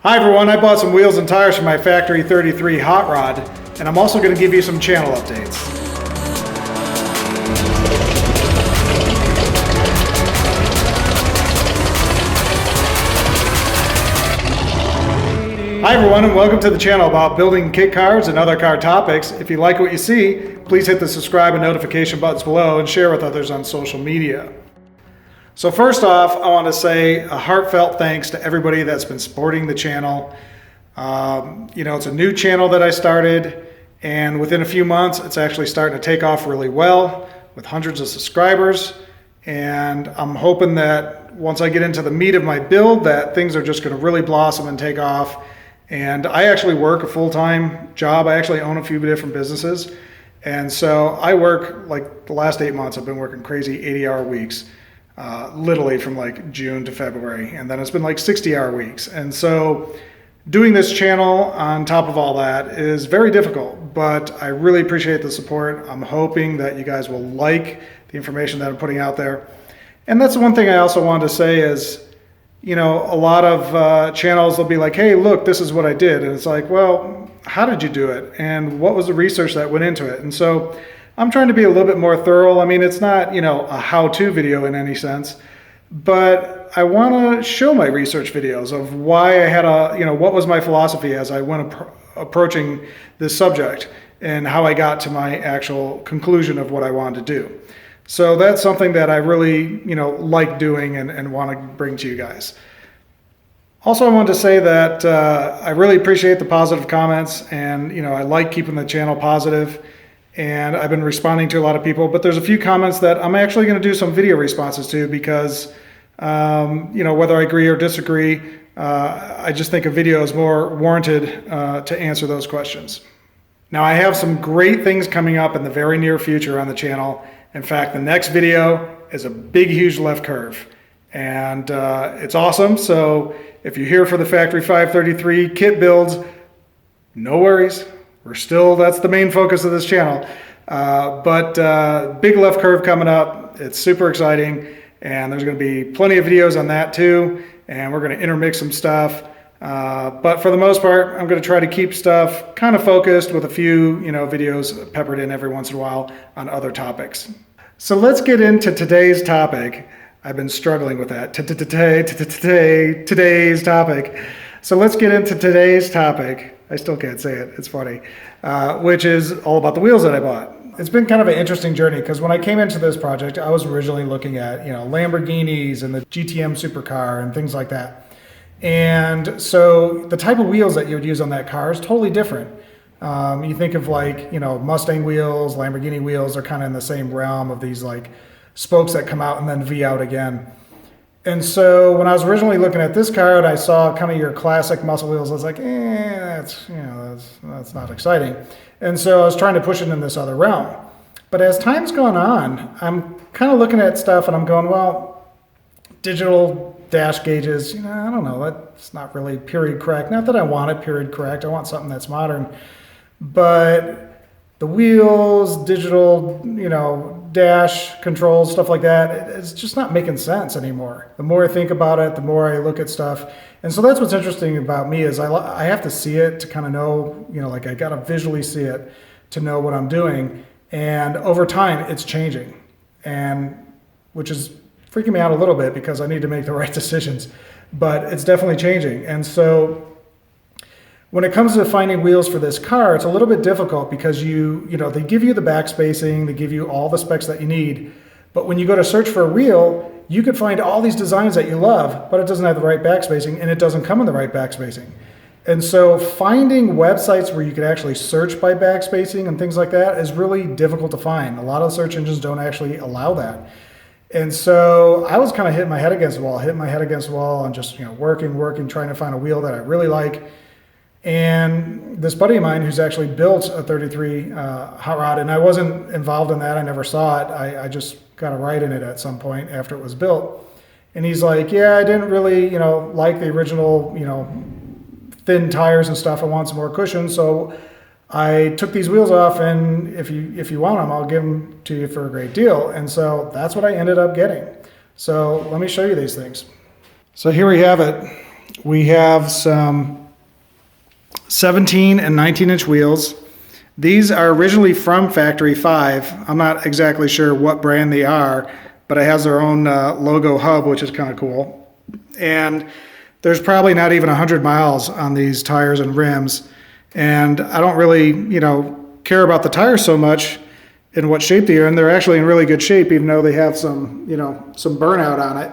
Hi everyone, I bought some wheels and tires for my Factory 33 hot rod, and I'm also going to give you some channel updates. Hi everyone, and welcome to the channel about building kit cars and other car topics. If you like what you see, please hit the subscribe and notification buttons below and share with others on social media. So first off, I want to say a heartfelt thanks to everybody that's been supporting the channel. It's a new channel that I started, and within a few months, it's actually starting to take off really well with hundreds of subscribers. And I'm hoping that once I get into the meat of my build, that things are just going to really blossom and take off. And I actually work a full-time job. I actually own a few different businesses. And so I work, like the last 8 months, I've been working crazy 80-hour weeks. Literally from like June to February, and then it's been like 60-hour weeks. And so doing this channel on top of all that is very difficult, but I really appreciate the support. I'm hoping that you guys will like the information that I'm putting out there. And that's one thing I also wanted to say is, a lot of channels will be like, hey, look, this is what I did. And it's like, well, how did you do it? And what was the research that went into it? And so I'm trying to be a little bit more thorough. I mean, it's not, a how-to video in any sense, but I want to show my research videos of why I had what was my philosophy as I went approaching this subject and how I got to my actual conclusion of what I wanted to do. So that's something that I really, like doing and want to bring to you guys. Also, I wanted to say that I really appreciate the positive comments, and, I like keeping the channel positive. And I've been responding to a lot of people, but there's a few comments that I'm actually going to do some video responses to because, whether I agree or disagree, I just think a video is more warranted to answer those questions. Now, I have some great things coming up in the very near future on the channel. In fact, the next video is a big, huge left curve, and it's awesome. So if you're here for the Factory 533 kit builds, no worries. That's the main focus of this channel. But big left curve coming up. It's super exciting. And there's going to be plenty of videos on that too. And we're going to intermix some stuff. But for the most part, I'm going to try to keep stuff kind of focused with a few, videos peppered in every once in a while on other topics. So let's get into today's topic. I've been struggling with that. Today's topic. So let's get into today's topic. I still can't say it. It's funny. Which is all about the wheels that I bought. It's been kind of an interesting journey because when I came into this project, I was originally looking at, Lamborghinis and the GTM supercar and things like that. And so the type of wheels that you would use on that car is totally different. You think of like, Mustang wheels, Lamborghini wheels are kind of in the same realm of these like spokes that come out and then V out again. And so when I was originally looking at this car and I saw kind of your classic muscle wheels, I was like, that's not exciting. And so I was trying to push it in this other realm. But as time's gone on, I'm kind of looking at stuff and I'm going, well, digital dash gauges, I don't know, that's not really period correct. Not that I want it period correct. I want something that's modern. But the wheels, digital, dash controls, stuff like that, it's just not making sense anymore. The more I think about it, the more I look at stuff. And so that's what's interesting about me is I have to see it to kind of know, like I got to visually see it to know what I'm doing. And over time, it's changing, and which is freaking me out a little bit because I need to make the right decisions. But it's definitely changing. And so when it comes to finding wheels for this car, it's a little bit difficult because they give you the back spacing, they give you all the specs that you need. But when you go to search for a wheel, you could find all these designs that you love, but it doesn't have the right back spacing and it doesn't come in the right back spacing. And so finding websites where you could actually search by back spacing and things like that is really difficult to find. A lot of search engines don't actually allow that. And so I was kind of hitting my head against the wall and just working, trying to find a wheel that I really like. And this buddy of mine who's actually built a 33 hot rod, and I wasn't involved in that, I never saw it, I just got a ride in it at some point after it was built. And he's like, yeah, I didn't really, like the original, thin tires and stuff, I want some more cushion, so I took these wheels off, and if you want them, I'll give them to you for a great deal. And so that's what I ended up getting. So let me show you these things. So here we have it. We have some 17 and 19-inch wheels. These are originally from Factory 5. I'm not exactly sure what brand they are, but it has their own logo hub, which is kind of cool. And there's probably not even 100 miles on these tires and rims. And I don't really, care about the tires so much in what shape they are in. They're actually in really good shape, even though they have some, some burnout on it.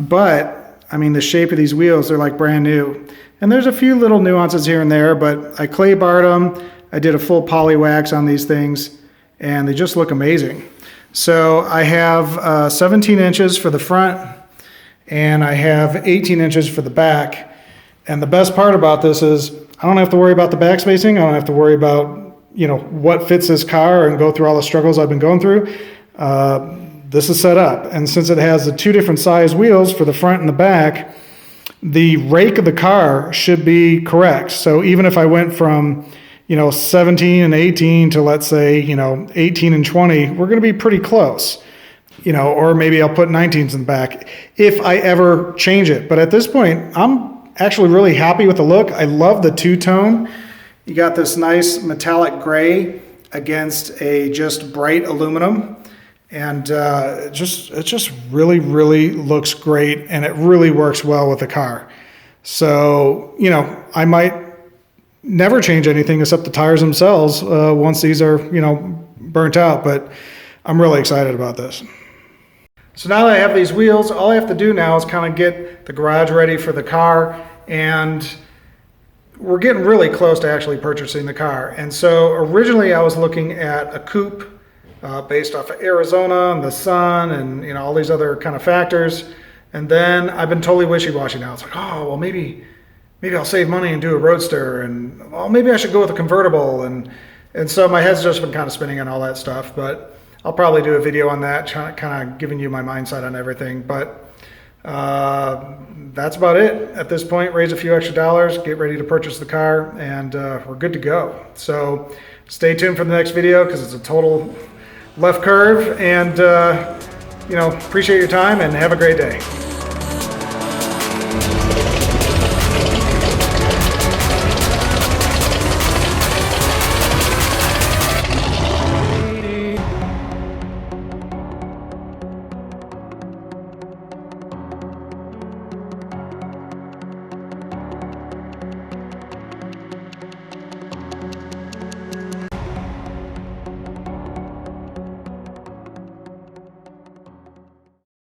But I mean, the shape of these wheels, they're like brand new. And there's a few little nuances here and there, but I clay barred them. I did a full poly wax on these things, and they just look amazing. So I have 17 inches for the front, and I have 18 inches for the back. And the best part about this is I don't have to worry about the back spacing. I don't have to worry about, what fits this car and go through all the struggles I've been going through. This is set up. And since it has the two different size wheels for the front and the back, the rake of the car should be correct. So even if I went from 17 and 18 to, let's say, 18 and 20, we're going to be pretty close, or maybe I'll put 19s in the back if I ever change it. But at this point, I'm actually really happy with the look. I love the two-tone. You got this nice metallic gray against a just bright aluminum. And it just really, really looks great, and it really works well with the car. So, I might never change anything except the tires themselves once these are, burnt out, but I'm really excited about this. So now that I have these wheels, all I have to do now is kind of get the garage ready for the car, and we're getting really close to actually purchasing the car. And so originally I was looking at a coupe based off of Arizona and the sun and all these other kind of factors. And then I've been totally wishy-washy now. It's like, oh, well, maybe I'll save money and do a roadster, and maybe I should go with a convertible. And so my head's just been kind of spinning on all that stuff, but I'll probably do a video on that, kind of giving you my mindset on everything. But that's about it at this point. Raise a few extra dollars, get ready to purchase the car, and we're good to go. So stay tuned for the next video because it's a total left curve. And appreciate your time and have a great day.